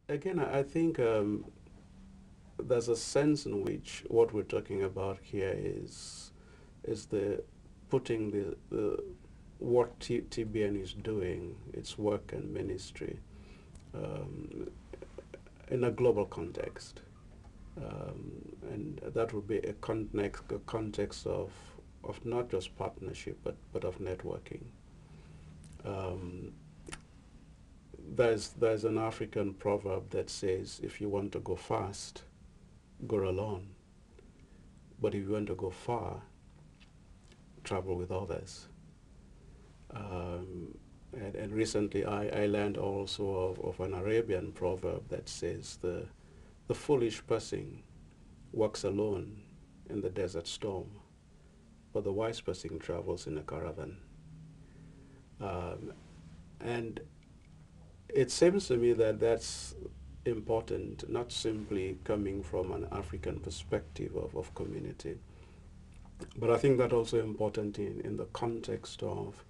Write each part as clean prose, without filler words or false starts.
again, I think there's a sense in which what we're talking about here is the putting the what TBN is doing, its work and ministry, um, in a global context, and that would be a context of not just partnership but of networking. Um, there's an African proverb that says, if you want to go fast, go alone, but if you want to go far, travel with others. Um, and recently I learned also of an Arabian proverb that says the foolish person walks alone in the desert storm, but the wise person travels in a caravan. Um, and it seems to me that that's important, not simply coming from an African perspective of community, but I think that also important in the context of,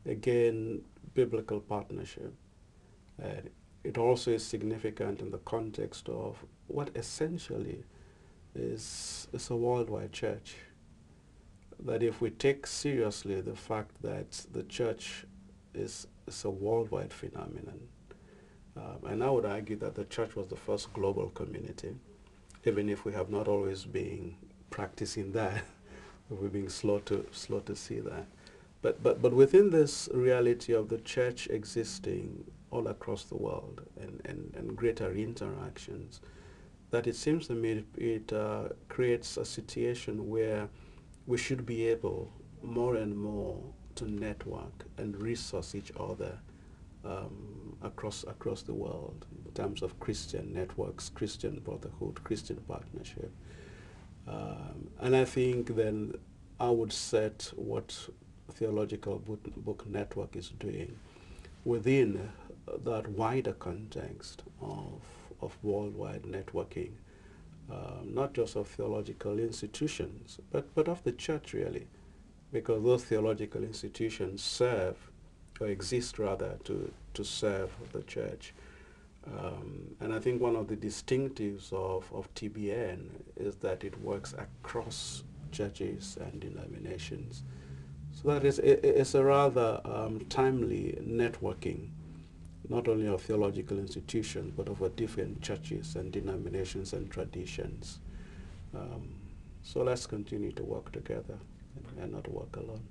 again, biblical partnership. And it also is significant in the context of what essentially is a worldwide church. That if we take seriously the fact that the church is a worldwide phenomenon, and I would argue that the church was the first global community, even if we have not always been practicing that, we've been slow to see that. But within this reality of the church existing all across the world and greater interactions, that it seems to me it creates a situation where we should be able more and more to network and resource each other across the world in terms of Christian networks, Christian brotherhood, Christian partnership. And I think then I would set what Theological Book Network is doing within that wider context of worldwide networking, not just of theological institutions, but of the church really, because those theological institutions serve, or exist rather, to serve the church. And I think one of the distinctives of TBN is that it works across churches and denominations. So that is, it's a rather timely networking, not only of theological institutions, but of different churches and denominations and traditions. Um, so let's continue to work together and not work alone.